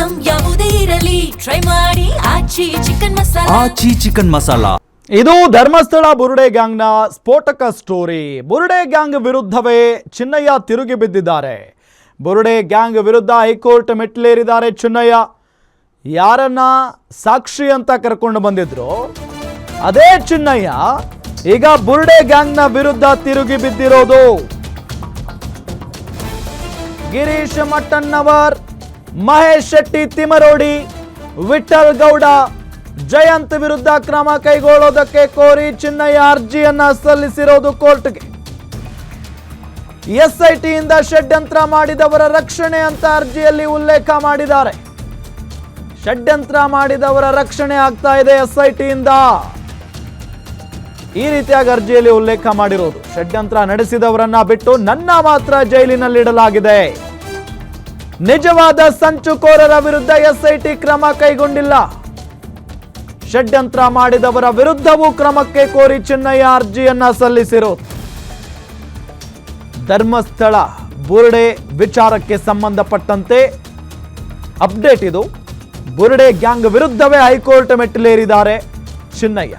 Item ಯಾವುದೇ ಇರಲಿ try ಮಾಡಿ ಆಚಿ ಚಿಕನ್ ಮಸಾಲಾ. ಇದು ಧರ್ಮಸ್ಥಳ ಬುರುಡೆ ಗ್ಯಾಂಗ್ನ ಸ್ಫೋಟಕ ಸ್ಟೋರಿ. ಬುರುಡೆ ಗ್ಯಾಂಗ್ ವಿರುದ್ಧವೇ ಚಿನ್ನಯ್ಯ ತಿರುಗಿ ಬಿದ್ದಿದ್ದಾರೆ. ಬುರುಡೆ ಗ್ಯಾಂಗ್ ವಿರುದ್ಧ ಹೈಕೋರ್ಟ್ ಮೆಟ್ಟಿಲೇರಿದ್ದಾರೆ ಚಿನ್ನಯ್ಯ. ಯಾರನ್ನ ಸಾಕ್ಷಿ ಅಂತ ಕರ್ಕೊಂಡು ಬಂದಿದ್ರು ಅದೇ ಚಿನ್ನಯ್ಯ ಈಗ ಬುರುಡೆ ಗ್ಯಾಂಗ್ನ ವಿರುದ್ಧ ತಿರುಗಿ ಬಿದ್ದಿರೋದು. ಗಿರೀಶ್ ಮಟ್ಟಣ್ಣವರ್, ಮಹೇಶ್ ಶೆಟ್ಟಿ ತಿಮರೋಡಿ, ವಿಠಲ್ ಗೌಡ, ಜಯಂತ್ ವಿರುದ್ಧ ಕ್ರಮ ಕೈಗೊಳ್ಳೋದಕ್ಕೆ ಕೋರಿ ಚಿನ್ನಯ್ಯ ಅರ್ಜಿಯನ್ನ ಸಲ್ಲಿಸಿರೋದು ಕೋರ್ಟ್ಗೆ. ಎಸ್ಐಟಿಯಿಂದ ಷಡ್ಯಂತ್ರ ಮಾಡಿದವರ ರಕ್ಷಣೆ ಅಂತ ಅರ್ಜಿಯಲ್ಲಿ ಉಲ್ಲೇಖ ಮಾಡಿದ್ದಾರೆ. ಷಡ್ಯಂತ್ರ ಮಾಡಿದವರ ರಕ್ಷಣೆ ಆಗ್ತಾ ಇದೆ ಎಸ್ಐಟಿಯಿಂದ, ಈ ರೀತಿಯಾಗಿ ಅರ್ಜಿಯಲ್ಲಿ ಉಲ್ಲೇಖ ಮಾಡಿರೋದು. ಷಡ್ಯಂತ್ರ ನಡೆಸಿದವರನ್ನ ಬಿಟ್ಟು ನನ್ನ ಮಾತ್ರ ಜೈಲಿನಲ್ಲಿಡಲಾಗಿದೆ. ನಿಜವಾದ ಸಂಚುಕೋರರ ವಿರುದ್ಧ ಎಸ್ಐಟಿ ಕ್ರಮ ಕೈಗೊಂಡಿಲ್ಲ. ಷಡ್ಯಂತ್ರ ಮಾಡಿದವರ ವಿರುದ್ಧವೂ ಕ್ರಮಕ್ಕೆ ಕೋರಿ ಚಿನ್ನಯ್ಯ ಅರ್ಜಿಯನ್ನ ಸಲ್ಲಿಸಿರೋದು. ಧರ್ಮಸ್ಥಳ ಬುರುಡೆ ವಿಚಾರಕ್ಕೆ ಸಂಬಂಧಪಟ್ಟಂತೆ ಅಪ್ಡೇಟ್ ಇದು. ಬುರುಡೆ ಗ್ಯಾಂಗ್ ವಿರುದ್ಧವೇ ಹೈಕೋರ್ಟ್ ಮೆಟ್ಟಿಲೇರಿದ್ದಾರೆ ಚಿನ್ನಯ್ಯ.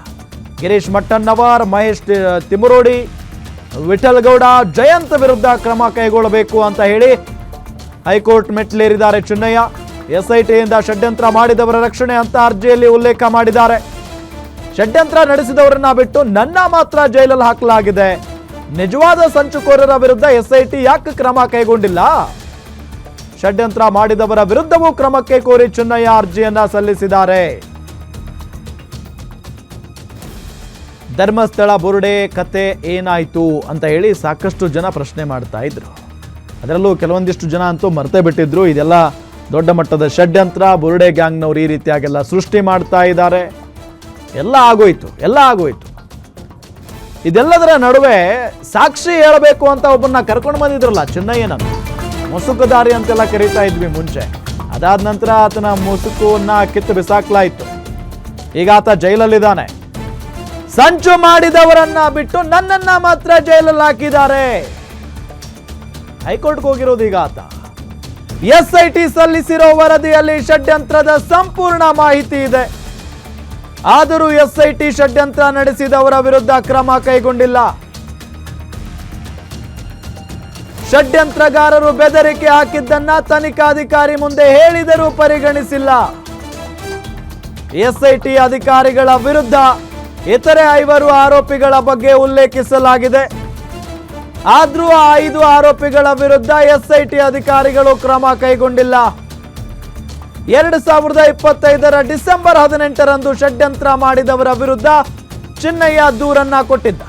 ಗಿರೀಶ್ ಮಟ್ಟಣ್ಣವರ್, ಮಹೇಶ್ ತಿಮರೋಡಿ, ವಿಠಲ್ ಗೌಡ, ಜಯಂತ್ ವಿರುದ್ಧ ಕ್ರಮ ಕೈಗೊಳ್ಳಬೇಕು ಅಂತ ಹೇಳಿ ಹೈಕೋರ್ಟ್ ಮೆಟ್ಟಿಲೇರಿದ್ದಾರೆ ಚಿನ್ನಯ್ಯ. ಎಸ್ಐಟಿಯಿಂದ ಷಡ್ಯಂತ್ರ ಮಾಡಿದವರ ರಕ್ಷಣೆ ಅಂತ ಅರ್ಜಿಯಲ್ಲಿ ಉಲ್ಲೇಖ ಮಾಡಿದ್ದಾರೆ. ಷಡ್ಯಂತ್ರ ನಡೆಸಿದವರನ್ನ ಬಿಟ್ಟು ನನ್ನ ಮಾತ್ರ ಜೈಲಲ್ಲಿ ಹಾಕಲಾಗಿದೆ. ನಿಜವಾದ ಸಂಚುಕೋರರ ವಿರುದ್ಧ ಎಸ್ಐಟಿ ಯಾಕೆ ಕ್ರಮ ಕೈಗೊಂಡಿಲ್ಲ? ಷಡ್ಯಂತ್ರ ಮಾಡಿದವರ ವಿರುದ್ಧವೂ ಕ್ರಮಕ್ಕೆ ಕೋರಿ ಚಿನ್ನಯ್ಯ ಅರ್ಜಿಯನ್ನ ಸಲ್ಲಿಸಿದ್ದಾರೆ. ಧರ್ಮಸ್ಥಳ ಬುರುಡೆ ಕತೆ ಏನಾಯ್ತು ಅಂತ ಹೇಳಿ ಸಾಕಷ್ಟು ಜನ ಪ್ರಶ್ನೆ ಮಾಡ್ತಾ ಇದ್ರು. ಅದರಲ್ಲೂ ಕೆಲವೊಂದಿಷ್ಟು ಜನ ಅಂತೂ ಮರ್ತೇ ಬಿಟ್ಟಿದ್ರು. ಇದೆಲ್ಲ ದೊಡ್ಡ ಮಟ್ಟದ ಷಡ್ಯಂತ್ರ, ಬುರುಡೆ ಗ್ಯಾಂಗ್ನವ್ರು ಈ ರೀತಿಯಾಗೆಲ್ಲ ಸೃಷ್ಟಿ ಮಾಡ್ತಾ ಇದ್ದಾರೆ, ಎಲ್ಲ ಆಗೋಯ್ತು. ಇದೆಲ್ಲದರ ನಡುವೆ ಸಾಕ್ಷಿ ಹೇಳಬೇಕು ಅಂತ ಒಬ್ಬನ್ನ ಕರ್ಕೊಂಡು ಬಂದಿದ್ರಲ್ಲ ಚಿನ್ನಯ್ಯನನ್ನು, ಮುಸುಕುದಾರಿ ಅಂತೆಲ್ಲ ಕರೀತಾ ಇದ್ವಿ ಮುಂಚೆ. ಅದಾದ ನಂತರ ಆತನ ಮುಸುಕುವನ್ನ ಕಿತ್ತು ಬಿಸಾಕ್ಲಾಯಿತು. ಈಗ ಆತ ಜೈಲಲ್ಲಿದ್ದಾನೆ. ಸಂಚು ಮಾಡಿದವರನ್ನ ಬಿಟ್ಟು ನನ್ನನ್ನ ಮಾತ್ರ ಜೈಲಲ್ಲಿ ಹಾಕಿದ್ದಾರೆ. ಹೈಕೋರ್ಟ್ಗೆ ಹೋಗಿರೋದು ಈಗ ಆತ. ಎಸ್ಐಟಿ ಸಲ್ಲಿಸಿರೋ ವರದಿಯಲ್ಲಿ ಷಡ್ಯಂತ್ರದ ಸಂಪೂರ್ಣ ಮಾಹಿತಿ ಇದೆ. ಆದರೂ ಎಸ್ಐಟಿ ಷಡ್ಯಂತ್ರ ನಡೆಸಿದವರ ವಿರುದ್ಧ ಕ್ರಮ ಕೈಗೊಂಡಿಲ್ಲ. ಷಡ್ಯಂತ್ರಗಾರರು ಬೆದರಿಕೆ ಹಾಕಿದ್ದನ್ನ ತನಿಖಾಧಿಕಾರಿ ಮುಂದೆ ಹೇಳಿದರೂ ಪರಿಗಣಿಸಿಲ್ಲ. ಎಸ್ಐಟಿ ಅಧಿಕಾರಿಗಳ ವಿರುದ್ಧ ಇತರೆ 5 ಆರೋಪಿಗಳ ಬಗ್ಗೆ ಉಲ್ಲೇಖಿಸಲಾಗಿದೆ. ಆದ್ರೂ ಆ 5 ಆರೋಪಿಗಳ ವಿರುದ್ಧ ಎಸ್ಐಟಿ ಅಧಿಕಾರಿಗಳು ಕ್ರಮ ಕೈಗೊಂಡಿಲ್ಲ. 2025 ಡಿಸೆಂಬರ್ 18ರಂದು ಷಡ್ಯಂತ್ರ ಮಾಡಿದವರ ವಿರುದ್ಧ ಚಿನ್ನಯ್ಯ ದೂರನ್ನ ಕೊಟ್ಟಿದ್ದ.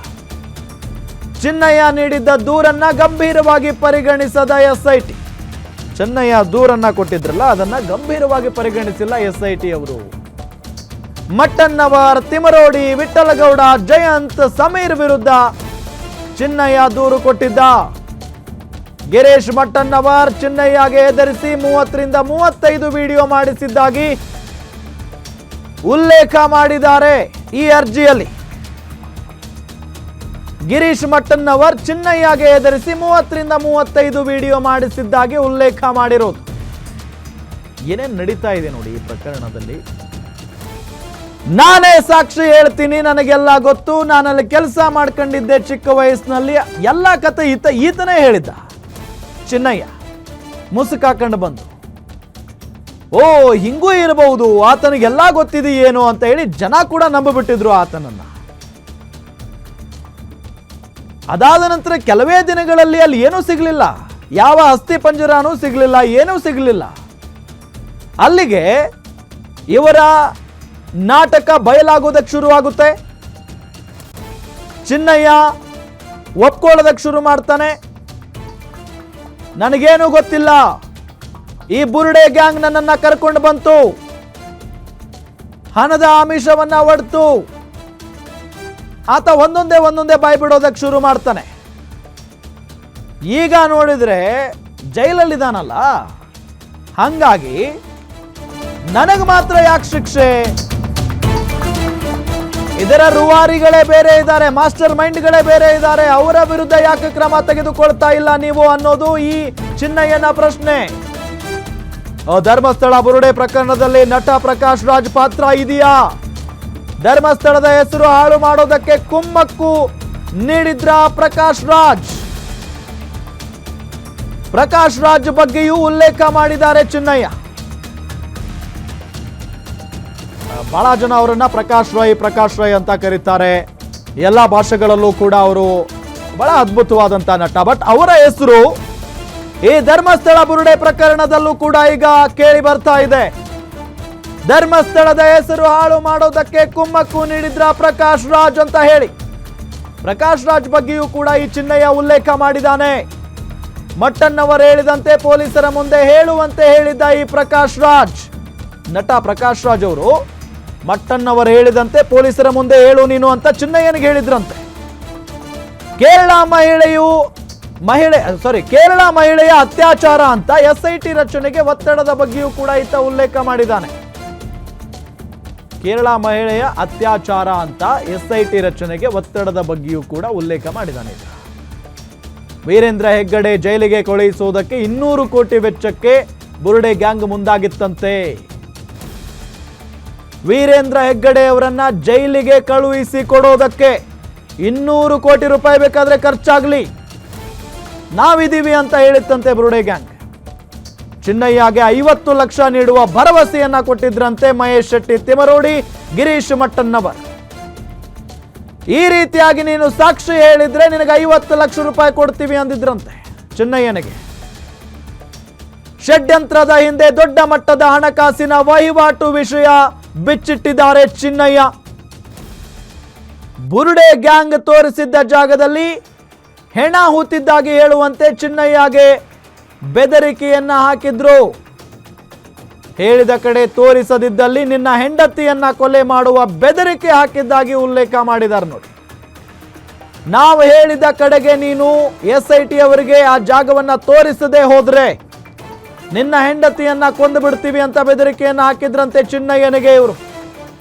ಚಿನ್ನಯ್ಯ ನೀಡಿದ್ದ ದೂರನ್ನ ಗಂಭೀರವಾಗಿ ಪರಿಗಣಿಸದ ಎಸ್ಐಟಿ. ಚಿನ್ನಯ್ಯ ದೂರನ್ನ ಕೊಟ್ಟಿದ್ರಲ್ಲ, ಅದನ್ನ ಗಂಭೀರವಾಗಿ ಪರಿಗಣಿಸಿಲ್ಲ ಎಸ್ಐಟಿ ಅವರು. ಮಟ್ಟಣ್ಣವರ್, ತಿಮರೋಡಿ, ವಿಠಲ್ ಗೌಡ, ಜಯಂತ್, ಸಮೀರ್ ವಿರುದ್ಧ ಚಿನ್ನಯ್ಯ ದೂರು ಕೊಟ್ಟಿದ್ದ. ಗಿರೀಶ್ ಮಟ್ಟಣ್ಣವರ್ ಚಿನ್ನಯ್ಯಗೆ ಹೆದರಿಸಿ 30ರಿಂದ 35 ವಿಡಿಯೋ ಮಾಡಿಸಿದ್ದಾಗಿ ಉಲ್ಲೇಖ ಮಾಡಿದ್ದಾರೆ ಈ ಅರ್ಜಿಯಲ್ಲಿ. ಗಿರೀಶ್ ಮಟ್ಟಣ್ಣವರ್ ಚಿನ್ನಯ್ಯಗೆ ಹೆದರಿಸಿ 30ರಿಂದ 35 ವಿಡಿಯೋ ಮಾಡಿಸಿದ್ದಾಗಿ ಉಲ್ಲೇಖ ಮಾಡಿರೋದು. ಏನೇನು ನಡೀತಾ ಇದೆ ನೋಡಿ ಈ ಪ್ರಕರಣದಲ್ಲಿ. ನಾನೇ ಸಾಕ್ಷಿ ಹೇಳ್ತೀನಿ, ನನಗೆಲ್ಲ ಗೊತ್ತು, ನಾನಲ್ಲಿ ಕೆಲಸ ಮಾಡ್ಕೊಂಡಿದ್ದೆ ಚಿಕ್ಕ ವಯಸ್ಸಿನಲ್ಲಿ, ಎಲ್ಲ ಕತೆ ಈತನೇ ಹೇಳಿದ್ದ ಚಿನ್ನಯ್ಯ. ಮುಸುಕಾಕೊಂಡು ಬಂದು ಓ ಹಿಂಗೂ ಇರಬಹುದು, ಆತನಿಗೆಲ್ಲ ಗೊತ್ತಿದೆಯೇನೋ ಅಂತ ಹೇಳಿ ಜನ ಕೂಡ ನಂಬಿಬಿಟ್ಟಿದ್ರು ಆತನನ್ನ. ಅದಾದ ನಂತರ ಕೆಲವೇ ದಿನಗಳಲ್ಲಿ ಅಲ್ಲಿ ಏನೂ ಸಿಗಲಿಲ್ಲ, ಯಾವ ಅಸ್ಥಿ ಪಂಜರನೂ ಸಿಗಲಿಲ್ಲ, ಏನೂ ಸಿಗಲಿಲ್ಲ. ಅಲ್ಲಿಗೆ ಇವರ ನಾಟಕ ಬಯಲಾಗೋದಕ್ಕೆ ಶುರುವಾಗುತ್ತೆ. ಚಿನ್ನಯ್ಯ ಒಪ್ಕೊಳ್ಳೋದಕ್ಕೆ ಶುರು ಮಾಡ್ತಾನೆ. ನನಗೇನು ಗೊತ್ತಿಲ್ಲ, ಈ ಬುರುಡೆ ಗ್ಯಾಂಗ್ ನನ್ನನ್ನ ಕರ್ಕೊಂಡು ಬಂತು, ಹಣದ ಆಮಿಷವನ್ನ ಒಡ್ತು. ಆತ ಒಂದೊಂದೇ ಬಾಯಿ ಬಿಡೋದಕ್ಕೆ ಶುರು ಮಾಡ್ತಾನೆ. ಈಗ ನೋಡಿದ್ರೆ ಜೈಲಲ್ಲಿದ್ದಾನಲ್ಲ, ಹಂಗಾಗಿ ನನಗೆ ಮಾತ್ರ ಯಾಕೆ ಶಿಕ್ಷೆ? ಇದರ ರೂವಾರಿಗಳೇ ಬೇರೆ ಇದ್ದಾರೆ, ಮಾಸ್ಟರ್ ಮೈಂಡ್ಗಳೇ ಬೇರೆ ಇದ್ದಾರೆ, ಅವರ ವಿರುದ್ಧ ಯಾಕೆ ಕ್ರಮ ತೆಗೆದುಕೊಳ್ತಾ ಇಲ್ಲ ನೀವು ಅನ್ನೋದು ಈ ಚಿನ್ನಯ್ಯನ ಪ್ರಶ್ನೆ. ಧರ್ಮಸ್ಥಳ ಬುರುಡೆ ಪ್ರಕರಣದಲ್ಲಿ ನಟ ಪ್ರಕಾಶ್ ರಾಜ್ ಪಾತ್ರ ಇದೆಯಾ? ಧರ್ಮಸ್ಥಳದ ಹೆಸರು ಹಾಳು ಮಾಡೋದಕ್ಕೆ ಕುಮ್ಮಕ್ಕು ನೀಡಿದ್ರ ಪ್ರಕಾಶ್ ರಾಜ್? ಪ್ರಕಾಶ್ ರಾಜ್ ಬಗ್ಗೆಯೂ ಉಲ್ಲೇಖ ಮಾಡಿದ್ದಾರೆ ಚಿನ್ನಯ್ಯ. ಬಹಳ ಜನ ಅವರನ್ನ ಪ್ರಕಾಶ್ ರೈ ಅಂತ ಕರೀತಾರೆ. ಎಲ್ಲ ಭಾಷೆಗಳಲ್ಲೂ ಕೂಡ ಅವರು ಬಹಳ ಅದ್ಭುತವಾದಂತ ನಟ. ಬಟ್ ಅವರ ಹೆಸರು ಈ ಧರ್ಮಸ್ಥಳ ಬುರುಡೆ ಪ್ರಕರಣದಲ್ಲೂ ಕೂಡ ಈಗ ಕೇಳಿ ಬರ್ತಾ ಇದೆ. ಧರ್ಮಸ್ಥಳದ ಹೆಸರು ಹಾಳು ಮಾಡೋದಕ್ಕೆ ಕುಮ್ಮಕ್ಕು ನೀಡಿದ್ರ ಪ್ರಕಾಶ್ ರಾಜ್ ಅಂತ ಹೇಳಿ ಪ್ರಕಾಶ್ ರಾಜ್ ಬಗ್ಗೆಯೂ ಕೂಡ ಈ ಚಿನ್ನಯ್ಯ ಉಲ್ಲೇಖ ಮಾಡಿದ್ದಾನೆ. ಮಟ್ಟಣ್ಣವರು ಹೇಳಿದಂತೆ ಪೊಲೀಸರ ಮುಂದೆ ಹೇಳುವಂತೆ ಹೇಳಿದ್ದ ಈ ಪ್ರಕಾಶ್ ರಾಜ್, ನಟ ಪ್ರಕಾಶ್ ರಾಜ್ ಅವರು ಮಟ್ಟಣ್ಣವರು ಹೇಳಿದಂತೆ ಪೊಲೀಸರ ಮುಂದೆ ಹೇಳು ನೀನು ಅಂತ ಚಿನ್ನಯ್ಯನಿಗೆ ಹೇಳಿದ್ರಂತೆ. ಕೇರಳ ಮಹಿಳೆಯ ಅತ್ಯಾಚಾರ ಅಂತ SIT ರಚನೆಗೆ ಒತ್ತಡದ ಬಗ್ಗೆಯೂ ಕೂಡ ಈತ ಉಲ್ಲೇಖ ಮಾಡಿದ್ದಾನೆ. ಕೇರಳ ಮಹಿಳೆಯ ಅತ್ಯಾಚಾರ ಅಂತ SIT ರಚನೆಗೆ ಒತ್ತಡದ ಬಗ್ಗೆಯೂ ಕೂಡ ಉಲ್ಲೇಖ ಮಾಡಿದ್ದಾನೆ. ವೀರೇಂದ್ರ ಹೆಗ್ಗಡೆ ಜೈಲಿಗೆ ಕಳುಹಿಸುವುದಕ್ಕೆ 200 ಕೋಟಿ ವೆಚ್ಚಕ್ಕೆ ಬುರುಡೆ ಗ್ಯಾಂಗ್ ಮುಂದಾಗಿತ್ತಂತೆ. ವೀರೇಂದ್ರ ಹೆಗ್ಗಡೆ ಅವರನ್ನ ಜೈಲಿಗೆ ಕಳುಹಿಸಿ ಕೊಡೋದಕ್ಕೆ 200 ಕೋಟಿ ರೂಪಾಯಿ ಬೇಕಾದ್ರೆ ಖರ್ಚಾಗ್ಲಿ, ನಾವಿದೀವಿ ಅಂತ ಹೇಳಿತ್ತಂತೆ ಬುರುಡೆ ಗ್ಯಾಂಗ್. ಚಿನ್ನಯ್ಯಗೆ 50 ಲಕ್ಷ ನೀಡುವ ಭರವಸೆಯನ್ನ ಕೊಟ್ಟಿದ್ರಂತೆ ಮಹೇಶ್ ಶೆಟ್ಟಿ ತಿಮರೋಡಿ, ಗಿರೀಶ್ ಮಟ್ಟಣ್ಣವರ್. ಈ ರೀತಿಯಾಗಿ ನೀನು ಸಾಕ್ಷಿ ಹೇಳಿದ್ರೆ ನಿನಗೆ 50 ಲಕ್ಷ ರೂಪಾಯಿ ಕೊಡ್ತೀವಿ ಅಂದಿದ್ರಂತೆ ಚಿನ್ನಯ್ಯನಿಗೆ. ಷಡ್ಯಂತ್ರದ ಹಿಂದೆ ದೊಡ್ಡ ಮಟ್ಟದ ಹಣಕಾಸಿನ ವಹಿವಾಟು ವಿಷಯ ಬಿಚ್ಚಿಟ್ಟಿದ್ದಾರೆ ಚಿನ್ನಯ್ಯ. ಬುರುಡೆ ಗ್ಯಾಂಗ್ ತೋರಿಸಿದ್ದ ಜಾಗದಲ್ಲಿ ಹೆಣ ಹೂತಿದ್ದಾಗಿ ಹೇಳುವಂತೆ ಚಿನ್ನಯ್ಯಗೆ ಬೆದರಿಕೆಯನ್ನ ಹಾಕಿದ್ರು. ಹೇಳಿದ ಕಡೆ ತೋರಿಸದಿದ್ದಲ್ಲಿ ನಿನ್ನ ಹೆಂಡತಿಯನ್ನ ಕೊಲೆ ಮಾಡುವ ಬೆದರಿಕೆ ಹಾಕಿದ್ದಾಗಿ ಉಲ್ಲೇಖ ಮಾಡಿದ್ದಾರೆ ನೋಡಿ. ನಾವು ಹೇಳಿದ ಕಡೆಗೆ ನೀನು SIT ಅವರಿಗೆ ಆ ಜಾಗವನ್ನ ತೋರಿಸದೆ ಹೋದ್ರೆ ನಿನ್ನ ಹೆಂಡತಿಯನ್ನ ಕೊಂದು ಬಿಡ್ತೀವಿ ಅಂತ ಬೆದರಿಕೆಯನ್ನ ಹಾಕಿದ್ರಂತೆ ಚಿನ್ನಯ್ಯನಿಗೆ ಇವರು.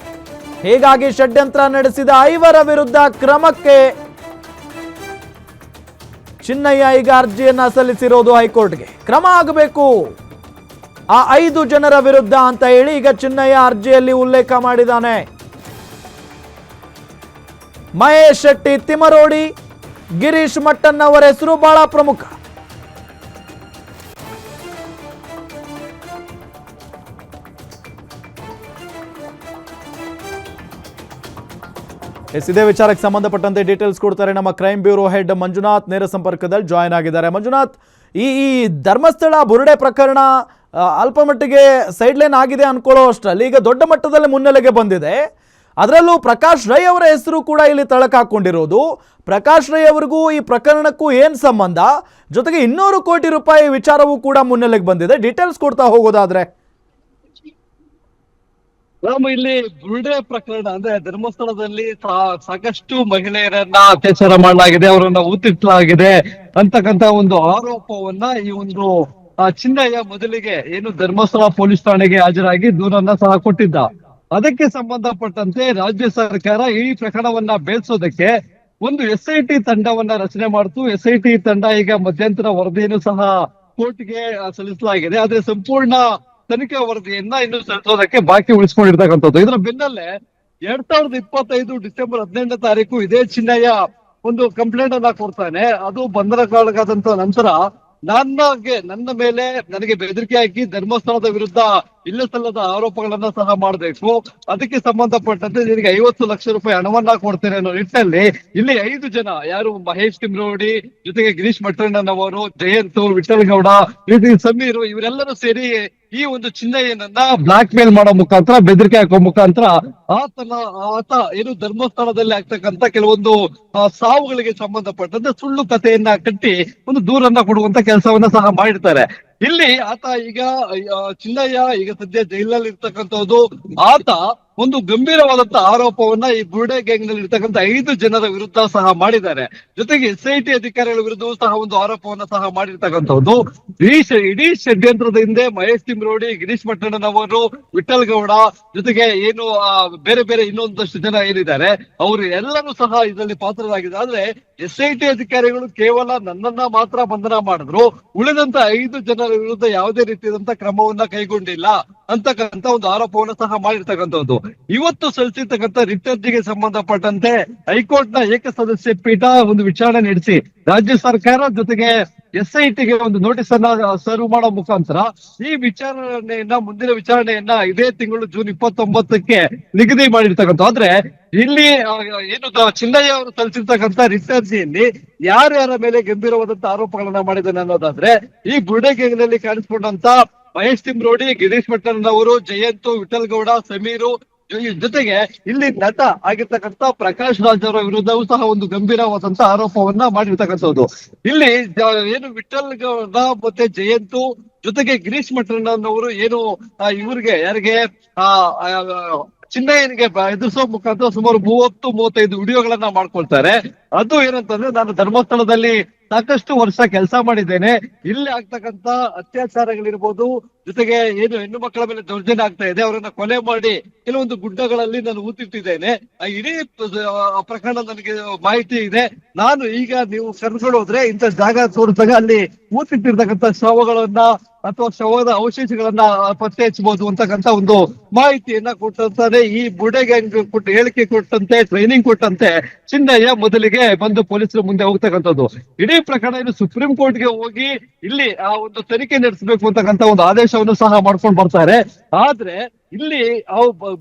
ಹೀಗಾಗಿ ಷಡ್ಯಂತ್ರ ನಡೆಸಿದ 5 ವಿರುದ್ಧ ಕ್ರಮಕ್ಕೆ ಚಿನ್ನಯ್ಯ ಈಗ ಅರ್ಜಿಯನ್ನ ಸಲ್ಲಿಸಿರೋದು ಹೈಕೋರ್ಟ್ಗೆ. ಕ್ರಮ ಆಗಬೇಕು ಆ 5 ಜನರ ವಿರುದ್ಧ ಅಂತ ಹೇಳಿ ಈಗ ಚಿನ್ನಯ್ಯ ಅರ್ಜಿಯಲ್ಲಿ ಉಲ್ಲೇಖ ಮಾಡಿದ್ದಾನೆ. ಮಹೇಶ್ ಶೆಟ್ಟಿ ತಿಮರೋಡಿ, ಗಿರೀಶ್ ಮಟ್ಟಣ್ಣವರ ಹೆಸರು ಬಹಳ ಪ್ರಮುಖ. ಇದೇ ವಿಚಾರಕ್ಕೆ ಸಂಬಂಧಪಟ್ಟಂತೆ ಡೀಟೇಲ್ಸ್ ಕೊಡ್ತಾರೆ ನಮ್ಮ ಕ್ರೈಮ್ ಬ್ಯೂರೋ ಹೆಡ್ ಮಂಜುನಾಥ್, ನೇರ ಸಂಪರ್ಕದಲ್ಲಿ ಜಾಯ್ನ್ ಆಗಿದ್ದಾರೆ. ಮಂಜುನಾಥ್, ಈ ಧರ್ಮಸ್ಥಳ ಬುರುಡೆ ಪ್ರಕರಣ ಅಲ್ಪ ಮಟ್ಟಿಗೆ ಸೈಡ್ ಲೈನ್ ಆಗಿದೆ ಅನ್ಕೊಳ್ಳೋ ಅಷ್ಟರಲ್ಲಿ ಈಗ ದೊಡ್ಡ ಮಟ್ಟದಲ್ಲಿ ಮುನ್ನೆಲೆಗೆ ಬಂದಿದೆ. ಅದರಲ್ಲೂ ಪ್ರಕಾಶ್ ರೈ ಅವರ ಹೆಸರು ಕೂಡ ಇಲ್ಲಿ ತಳಕಾಕೊಂಡಿರೋದು. ಪ್ರಕಾಶ್ ರೈ ಅವರಿಗೂ ಈ ಪ್ರಕರಣಕ್ಕೂ ಏನ್ ಸಂಬಂಧ? ಜೊತೆಗೆ 200 ಕೋಟಿ ರೂಪಾಯಿ ವಿಚಾರವೂ ಕೂಡ ಮುನ್ನೆಲೆಗೆ ಬಂದಿದೆ. ಡೀಟೇಲ್ಸ್ ಕೊಡ್ತಾ ಹೋಗೋದಾದ್ರೆ ಇಲ್ಲಿ ಬುರುಡೆ ಪ್ರಕರಣ ಅಂದ್ರೆ ಧರ್ಮಸ್ಥಳದಲ್ಲಿ ಸಾಕಷ್ಟು ಮಹಿಳೆಯರನ್ನ ಅತ್ಯಾಚಾರ ಮಾಡಲಾಗಿದೆ, ಅವರನ್ನ ಊತಿಸಲಾಗಿದೆ ಅಂತಕ್ಕಂತ ಒಂದು ಆರೋಪವನ್ನ ಈ ಒಂದು ಚಿನ್ನಯ್ಯ ಮೊದಲಿಗೆ ಏನು ಧರ್ಮಸ್ಥಳ ಪೊಲೀಸ್ ಠಾಣೆಗೆ ಹಾಜರಾಗಿ ದೂರನ್ನ ಸಹ ಕೊಟ್ಟಿದ್ದ. ಅದಕ್ಕೆ ಸಂಬಂಧಪಟ್ಟಂತೆ ರಾಜ್ಯ ಸರ್ಕಾರ ಈ ಪ್ರಕರಣವನ್ನ ಬೇಯಿಸೋದಕ್ಕೆ ಒಂದು SIT ತಂಡವನ್ನ ರಚನೆ ಮಾಡ್ತು. SIT ತಂಡ ಈಗ ಮಧ್ಯಂತರ ವರದಿಯನ್ನು ಸಹ ಕೋರ್ಟ್ಗೆ ಸಲ್ಲಿಸಲಾಗಿದೆ. ಆದ್ರೆ ಸಂಪೂರ್ಣ ತನಿಖೆ ವರದಿಯನ್ನ ಇನ್ನು ಸಲ್ಲಿಸೋದಕ್ಕೆ ಬಾಕಿ ಉಳಿಸ್ಕೊಂಡಿರ್ತಕ್ಕಂಥದ್ದು. ಇದರ ಬೆನ್ನಲ್ಲೇ 2025 ಡಿಸೆಂಬರ್ 18ನೇ ತಾರೀಕು ಇದೇ ಚಿನ್ನಯ್ಯ ಒಂದು ಕಂಪ್ಲೇಂಟ್ ಅನ್ನ ಕೊಡ್ತಾನೆ. ಅದು ಬಂಧನಕ್ಕೊಳಗಾದಂತ ನಂತರ ನನ್ನ ಮೇಲೆ ನನಗೆ ಬೆದರಿಕೆ ಹಾಕಿ ಧರ್ಮಸ್ಥಳದ ವಿರುದ್ಧ ಇಲ್ಲ ಸಲ್ಲದ ಆರೋಪಗಳನ್ನ ಸಹ ಮಾಡಬೇಕು, ಅದಕ್ಕೆ ಸಂಬಂಧಪಟ್ಟಂತೆ ನಿನಗೆ 50 ಲಕ್ಷ ರೂಪಾಯಿ ಹಣವನ್ನ ಕೊಡ್ತೇನೆ ಅನ್ನೋ ನಿಟ್ಟಿನಲ್ಲಿ ಇಲ್ಲಿ 5 ಜನ ಯಾರು ಮಹೇಶ್ ತಿಮ್ರೋಡಿ, ಜೊತೆಗೆ ಗಿರೀಶ್ ಮಟ್ಟಣ್ಣನವರು, ಜಯಂತ್, ವಿಠಲ್ ಗೌಡ, ಸಮೀರ್ ಇವರೆಲ್ಲರೂ ಸೇರಿ ಈ ಒಂದು ಚಿನ್ನಯ್ಯನನ್ನ ಬ್ಲಾಕ್ ಮೇಲ್ ಮಾಡೋ ಮುಖಾಂತರ, ಬೆದರಿಕೆ ಹಾಕೋ ಮುಖಾಂತರ ಆತ ಏನು ಧರ್ಮಸ್ಥಳದಲ್ಲಿ ಆಗ್ತಕ್ಕಂತ ಕೆಲವೊಂದು ಸಾವುಗಳಿಗೆ ಸಂಬಂಧಪಟ್ಟಂತೆ ಸುಳ್ಳು ಕಥೆಯನ್ನ ಕಟ್ಟಿ ಒಂದು ದೂರನ್ನ ಕೊಡುವಂತ ಕೆಲಸವನ್ನ ಸಹ ಮಾಡಿರ್ತಾರೆ. ಇಲ್ಲಿ ಆತ ಈಗ ಚಿನ್ನಯ್ಯ ಈಗ ಸದ್ಯ ಜೈಲಲ್ಲಿ ಇರ್ತಕ್ಕಂಥದ್ದು. ಆತ ಒಂದು ಗಂಭೀರವಾದಂತ ಆರೋಪವನ್ನ ಈ ಬುರ್ಡೆ ಗ್ಯಾಂಗ್ ನಲ್ಲಿ ಇರ್ತಕ್ಕಂಥ 5 ಜನರ ವಿರುದ್ಧ ಸಹ ಮಾಡಿದ್ದಾರೆ. ಜೊತೆಗೆ SIT ಅಧಿಕಾರಿಗಳ ವಿರುದ್ಧವೂ ಸಹ ಒಂದು ಆರೋಪವನ್ನ ಸಹ ಮಾಡಿರ್ತಕ್ಕಂಥದ್ದು. ಇಡೀ ಷಡ್ಯಂತ್ರದ ಹಿಂದೆ ಮಹೇಶ್ ತಿಮ್ರೋಡಿ, ಗಿರೀಶ್ ಮಟ್ಟಣ್ಣನವರು, ವಿಠಲ್ ಗೌಡ ಜೊತೆಗೆ ಏನು ಬೇರೆ ಬೇರೆ ಇನ್ನೊಂದಷ್ಟು ಜನ ಏನಿದ್ದಾರೆ ಅವರು ಎಲ್ಲರೂ ಸಹ ಇದರಲ್ಲಿ ಪಾತ್ರರಾಗಿದ್ದಾರೆ. ಆದ್ರೆ SIT ಅಧಿಕಾರಿಗಳು ಕೇವಲ ನನ್ನನ್ನ ಮಾತ್ರ ಬಂಧನ ಮಾಡಿದ್ರು, ಉಳಿದಂತ 5 ಜನರ ವಿರುದ್ಧ ಯಾವುದೇ ರೀತಿಯಾದಂತ ಕ್ರಮವನ್ನ ಕೈಗೊಂಡಿಲ್ಲ ಅಂತಕ್ಕಂತ ಒಂದು ಆರೋಪವನ್ನು ಸಹ ಮಾಡಿರ್ತಕ್ಕಂಥದ್ದು. ಇವತ್ತು ಸಲ್ಲಿಸಿರ್ತಕ್ಕಂಥ ರಿಟ್ ಅರ್ಜಿಗೆ ಸಂಬಂಧಪಟ್ಟಂತೆ ಹೈಕೋರ್ಟ್ ನ ಏಕಸದಸ್ಯ ಪೀಠ ಒಂದು ವಿಚಾರಣೆ ನಡೆಸಿ ರಾಜ್ಯ ಸರ್ಕಾರ ಜೊತೆಗೆ SITಗೆ ಒಂದು ನೋಟಿಸ್ ಅನ್ನ ಸರ್ವ್ ಮಾಡೋ ಮುಖಾಂತರ ಈ ಮುಂದಿನ ವಿಚಾರಣೆಯನ್ನ ಇದೇ ತಿಂಗಳು ಜೂನ್ 29ಕ್ಕೆ ನಿಗದಿ ಮಾಡಿರ್ತಕ್ಕಂಥ. ಆದ್ರೆ ಇಲ್ಲಿ ಏನು ಚಿನ್ನಯ್ಯ ಅವರು ಸಲ್ಲಿಸಿರ್ತಕ್ಕಂಥ ರಿಟ್ ಅರ್ಜಿಯಲ್ಲಿ ಯಾರ್ಯಾರ ಮೇಲೆ ಗಂಭೀರವಾದಂತ ಆರೋಪಗಳನ್ನ ಮಾಡಿದ್ದಾನೆ ಅನ್ನೋದಾದ್ರೆ ಈ ಬುರ್ಡೆ ಗ್ಯಾಂಗ್ ನಲ್ಲಿ ಕಾಣಿಸ್ಕೊಂಡಂತ ಮಹೇಶ್ ತಿಮ್ರೋಡಿ, ಗಿರೀಶ್ ಮಟ್ಟಣ್ಣನವರು, ಜಯಂತ್, ವಿಠಲ್ ಗೌಡ, ಸಮೀರು ಜೊತೆಗೆ ಇಲ್ಲಿ ನಟ ಆಗಿರ್ತಕ್ಕಂಥ ಪ್ರಕಾಶ್ ರಾಜ್ ಅವರ ವಿರುದ್ಧವೂ ಸಹ ಒಂದು ಗಂಭೀರವಾದಂತ ಆರೋಪವನ್ನ ಮಾಡಿರ್ತಕ್ಕಂಥದ್ದು. ಇಲ್ಲಿ ಏನು ವಿಠಲ್ ಗೌಡ ಮತ್ತೆ ಜಯಂತು ಜೊತೆಗೆ ಗಿರೀಶ್ ಮಟ್ಟಣ್ಣನವರು ಏನು ಇವ್ರಿಗೆ ಯಾರಿಗೆ ಚಿನ್ನಯ್ಯನಿಗೆ ಎದುರಿಸೋ ಮುಖಾಂತರ ಸುಮಾರು 30-35 ವಿಡಿಯೋಗಳನ್ನ ಮಾಡ್ಕೊಳ್ತಾರೆ. ಅದು ಏನಂತಂದ್ರೆ, ನಾನು ಧರ್ಮಸ್ಥಳದಲ್ಲಿ ಸಾಕಷ್ಟು ವರ್ಷ ಕೆಲಸ ಮಾಡಿದ್ದೇನೆ, ಇಲ್ಲಿ ಆಗ್ತಕ್ಕಂತ ಅತ್ಯಾಚಾರಗಳಿರ್ಬೋದು, ಜೊತೆಗೆ ಏನು ಹೆಣ್ಣು ಮಕ್ಕಳ ಮೇಲೆ ದೌರ್ಜನ್ಯ ಆಗ್ತಾ ಇದೆ, ಅವರನ್ನ ಕೊಲೆ ಮಾಡಿ ಕೆಲವೊಂದು ಗುಡ್ಡಗಳಲ್ಲಿ ನಾನು ಊತಿಟ್ಟಿದ್ದೇನೆ. ಇಡೀ ಪ್ರಕರಣ ನನಗೆ ಮಾಹಿತಿ ಇದೆ. ನಾನು ಈಗ ನೀವು ಕರ್ಕೊಂಡು ಹೋದ್ರೆ ಇಂಥ ಜಾಗ ತೋರಿಸಿದಾಗ ಅಲ್ಲಿ ಊತಿಟ್ಟಿರ್ತಕ್ಕಂಥ ಶವಗಳನ್ನ ಅಥವಾ ಶವದ ಅವಶೇಷಗಳನ್ನ ಪತ್ತೆ ಹಚ್ಚಬಹುದು ಅಂತಕ್ಕಂಥ ಒಂದು ಮಾಹಿತಿಯನ್ನ ಕೊಟ್ಟಂತಾನೆ ಈ ಬುರ್ಡೆ ಗ್ಯಾಂಗ್ ಹೇಳಿಕೆ ಕೊಟ್ಟಂತೆ, ಟ್ರೈನಿಂಗ್ ಕೊಟ್ಟಂತೆ ಚಿನ್ನಯ್ಯ ಮೊದಲಿಗೆ ಬಂದು ಪೊಲೀಸರ ಮುಂದೆ ಹೋಗ್ತಕ್ಕಂಥದ್ದು. ಇಡೀ ಪ್ರಕರಣ ಇನ್ನು ಸುಪ್ರೀಂ ಕೋರ್ಟ್ಗೆ ಹೋಗಿ ಇಲ್ಲಿ ಆ ಒಂದು ತನಿಖೆ ನಡೆಸಬೇಕು ಅಂತಕ್ಕಂಥ ಒಂದು ಆದೇಶವನ್ನು ಸಹ ಮಾಡ್ಕೊಂಡು ಬರ್ತಾರೆ. ಆದ್ರೆ ಇಲ್ಲಿ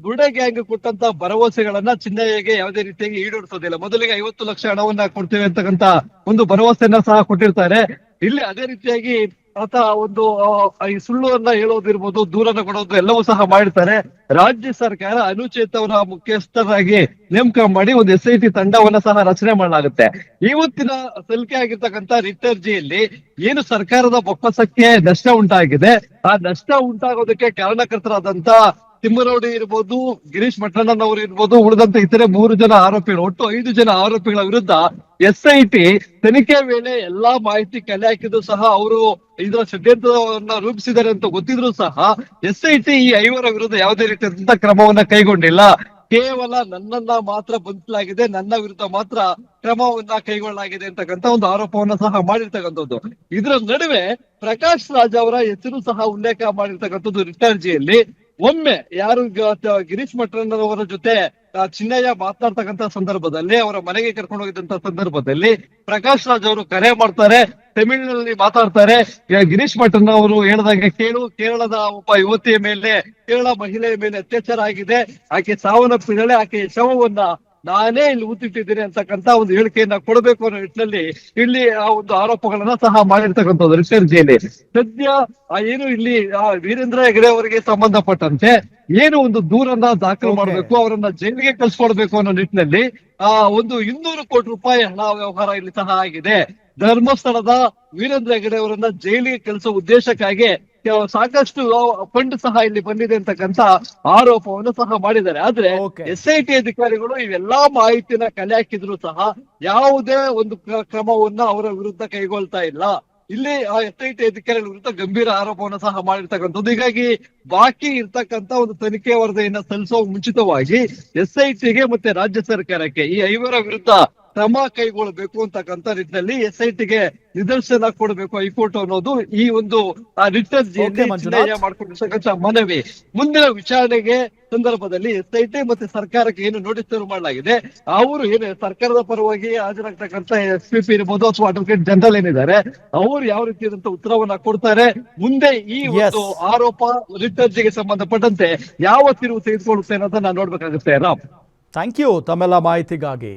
ಬುರ್ಡೆ ಗ್ಯಾಂಗ್ ಕೊಟ್ಟಂತ ಭರವಸೆಗಳನ್ನ ಚಿನ್ನಯ್ಯಗೆ ಯಾವುದೇ ರೀತಿಯಾಗಿ ಈಡೇರಿಸೋದಿಲ್ಲ. ಮೊದಲಿಗೆ 50 ಲಕ್ಷ ಹಣವನ್ನ ಕೊಡ್ತೇವೆ ಅಂತಕ್ಕಂತ ಒಂದು ಭರವಸೆಯನ್ನ ಸಹ ಕೊಟ್ಟಿರ್ತಾರೆ. ಇಲ್ಲಿ ಅದೇ ರೀತಿಯಾಗಿ ಆತ ಒಂದು ಈ ಸುಳ್ಳುವನ್ನ ಹೇಳೋದಿರ್ಬೋದು, ದೂರನ್ನ ಕೊಡೋದು ಎಲ್ಲವೂ ಸಹ ಮಾಡಿರ್ತಾರೆ. ರಾಜ್ಯ ಸರ್ಕಾರ ಅನುಚೇತವರ ಮುಖ್ಯಸ್ಥರಾಗಿ ನೇಮಕ ಮಾಡಿ ಒಂದು SIT ತಂಡವನ್ನ ಸಹ ರಚನೆ ಮಾಡಲಾಗುತ್ತೆ. ಇವತ್ತಿನ ಸಲ್ಲಿಕೆ ಆಗಿರ್ತಕ್ಕಂಥ ರಿಟ್ ಅರ್ಜಿಯಲ್ಲಿ ಏನು ಸರ್ಕಾರದ ಬೊಕ್ಕಸಕ್ಕೆ ನಷ್ಟ ಉಂಟಾಗಿದೆ, ಆ ನಷ್ಟ ಉಂಟಾಗೋದಕ್ಕೆ ಕಾರಣಕರ್ತರಾದಂತ ತಿಮ್ಮರೋಡಿ ಇರ್ಬೋದು, ಗಿರೀಶ್ ಮಟ್ಟಣ್ಣನವರು ಇರ್ಬೋದು, ಉಳಿದಂತ ಇತರೆ 3 ಜನ ಆರೋಪಿಗಳು, ಒಟ್ಟು 5 ಜನ ಆರೋಪಿಗಳ ವಿರುದ್ಧ SIT ತನಿಖೆ ವೇಳೆ ಎಲ್ಲಾ ಮಾಹಿತಿ ಕಲೆ ಹಾಕಿದ್ರು ಸಹ ಅವರು ಇದರ ಷಡ್ಯಂತ್ರವನ್ನ ರೂಪಿಸಿದ್ದಾರೆ ಅಂತ ಗೊತ್ತಿದ್ರು ಸಹ SIT ಈ 5 ವಿರುದ್ಧ ಯಾವುದೇ ರೀತಿಯಾದಂತ ಕ್ರಮವನ್ನ ಕೈಗೊಂಡಿಲ್ಲ. ಕೇವಲ ನನ್ನನ್ನ ಮಾತ್ರ ಬಂಧಿಸಲಾಗಿದೆ, ನನ್ನ ವಿರುದ್ಧ ಮಾತ್ರ ಕ್ರಮವನ್ನ ಕೈಗೊಳ್ಳಲಾಗಿದೆ ಅಂತಕ್ಕಂಥ ಒಂದು ಆರೋಪವನ್ನ ಸಹ ಮಾಡಿರ್ತಕ್ಕಂಥದ್ದು. ಇದರ ನಡುವೆ ಪ್ರಕಾಶ್ ರಾಜ್ ಅವರ ಹೆಸರು ಸಹ ಉಲ್ಲೇಖ ಮಾಡಿರ್ತಕ್ಕಂಥದ್ದು ರಿಟ್ ಅರ್ಜಿಯಲ್ಲಿ. ಒಮ್ಮೆ ಯಾರು ಗಿರೀಶ್ ಮಟ್ಟಣ್ಣನವರ ಜೊತೆ ಚಿನ್ನಯ್ಯ ಮಾತನಾಡ್ತಕ್ಕಂಥ ಸಂದರ್ಭದಲ್ಲಿ, ಅವರ ಮನೆಗೆ ಕರ್ಕೊಂಡು ಹೋಗಿದ್ದಂತ ಸಂದರ್ಭದಲ್ಲಿ ಪ್ರಕಾಶ್ ರಾಜ್ ಅವರು ಕರೆ ಮಾಡ್ತಾರೆ, ತಮಿಳಿನಲ್ಲಿ ಮಾತಾಡ್ತಾರೆ. ಗಿರೀಶ್ ಮಟ್ಟಣ್ಣ ಅವರು ಹೇಳಿದಾಗ, ಕೇರಳದ ಒಬ್ಬ ಯುವತಿಯ ಮೇಲೆ, ಕೇರಳ ಮಹಿಳೆಯ ಮೇಲೆ ಅತ್ಯಾಚಾರ ಆಗಿದೆ, ಆಕೆ ಸಾವನ್ನಪ್ಪಿದ್ದಾಳೆ, ಆಕೆ ಶವವನ್ನ ನಾನೇ ಇಲ್ಲಿ ಊತಿಟ್ಟಿದ್ದೇನೆ ಅಂತಕ್ಕಂತ ಒಂದು ಹೇಳಿಕೆಯನ್ನ ಕೊಡಬೇಕು ಅನ್ನೋ ನಿಟ್ಟಿನಲ್ಲಿ ಇಲ್ಲಿ ಆ ಒಂದು ಆರೋಪಗಳನ್ನ ಸಹ ಮಾಡಿರ್ತಕ್ಕಂಥದ್ದು ರಿಟ್ ಅರ್ಜಿಯಲ್ಲಿ. ಸದ್ಯ ಏನು ಇಲ್ಲಿ ವೀರೇಂದ್ರ ಹೆಗಡೆ ಅವರಿಗೆ ಸಂಬಂಧಪಟ್ಟಂತೆ ಏನು ಒಂದು ದೂರನ್ನ ದಾಖಲು ಮಾಡಬೇಕು, ಅವರನ್ನ ಜೈಲಿಗೆ ಕಳ್ಸಿಕೊಡ್ಬೇಕು ಅನ್ನೋ ನಿಟ್ಟಿನಲ್ಲಿ ಒಂದು 200 ಕೋಟಿ ರೂಪಾಯಿ ಹಣ ವ್ಯವಹಾರ ಇಲ್ಲಿ ಸಹ ಆಗಿದೆ. ಧರ್ಮಸ್ಥಳದ ವೀರೇಂದ್ರ ಹೆಗಡೆ ಅವರನ್ನ ಜೈಲಿಗೆ ಕಳಿಸೋ ಉದ್ದೇಶಕ್ಕಾಗಿ ಸಾಕಷ್ಟು ಫಂಡ್ ಸಹ ಇಲ್ಲಿ ಬಂದಿದೆ ಅಂತಕ್ಕಂತ ಆರೋಪವನ್ನು ಸಹ ಮಾಡಿದ್ದಾರೆ. ಆದ್ರೆ SIT ಅಧಿಕಾರಿಗಳು ಇವೆಲ್ಲಾ ಮಾಹಿತಿನ ಕಲೆ ಹಾಕಿದ್ರು ಸಹ ಯಾವುದೇ ಒಂದು ಕ್ರಮವನ್ನ ಅವರ ವಿರುದ್ಧ ಕೈಗೊಳ್ತಾ ಇಲ್ಲ. ಇಲ್ಲಿ SIT ಅಧಿಕಾರಿಗಳ ವಿರುದ್ಧ ಗಂಭೀರ ಆರೋಪವನ್ನು ಸಹ ಮಾಡಿರ್ತಕ್ಕಂಥದ್ದು. ಹೀಗಾಗಿ ಬಾಕಿ ಇರ್ತಕ್ಕಂತ ಒಂದು ತನಿಖೆ ವರದಿಯನ್ನ ಸಲ್ಲಿಸುವ ಮುಂಚಿತವಾಗಿ SITಗೆ ಮತ್ತೆ ರಾಜ್ಯ ಸರ್ಕಾರಕ್ಕೆ ಈ 5 ವಿರುದ್ಧ ಕ್ರಮ ಕೈಗೊಳ್ಳಬೇಕು ಅಂತಕ್ಕಂಥ ನಿಟ್ಟಿನಲ್ಲಿ SITಗೆ ನಿದರ್ಶನ ಕೊಡಬೇಕು ಹೈಕೋರ್ಟ್ ಅನ್ನೋದು ಈ ಒಂದು ರಿಟ್ ಅರ್ಜಿಯಲ್ಲಿ ಮಾಡ್ಕೊಂಡಿರ್ತಕ್ಕಂಥ ಮನವಿ. ಮುಂದಿನ ವಿಚಾರಣೆಗೆ ಸಂದರ್ಭದಲ್ಲಿ SIT ಮತ್ತೆ ಸರ್ಕಾರಕ್ಕೆ ಏನು ನೋಟಿಸ್ ಮಾಡಲಾಗಿದೆ, ಅವರು ಏನು ಸರ್ಕಾರದ ಪರವಾಗಿ ಹಾಜರಾಗ್ತಕ್ಕಂಥ SPP ಇರ್ಬೋದು ಅಥವಾ ಅಡ್ವೊಕೇಟ್ ಜನರಲ್ ಏನಿದ್ದಾರೆ, ಅವರು ಯಾವ ರೀತಿಯಾದಂತ ಉತ್ತರವನ್ನ ಕೊಡ್ತಾರೆ, ಮುಂದೆ ಈ ಒಂದು ಆರೋಪ ರಿಟ್ ಅರ್ಜಿಗೆ ಸಂಬಂಧಪಟ್ಟಂತೆ ಯಾವ ತಿರುವು ತೆಗೆದುಕೊಳ್ಳುತ್ತೆ ಅನ್ನೋದನ್ನ ನೋಡ್ಬೇಕಾಗುತ್ತೆ. ರಾಮ್, ಥ್ಯಾಂಕ್ ಯು ತಮ್ಮೆಲ್ಲ ಮಾಹಿತಿಗಾಗಿ.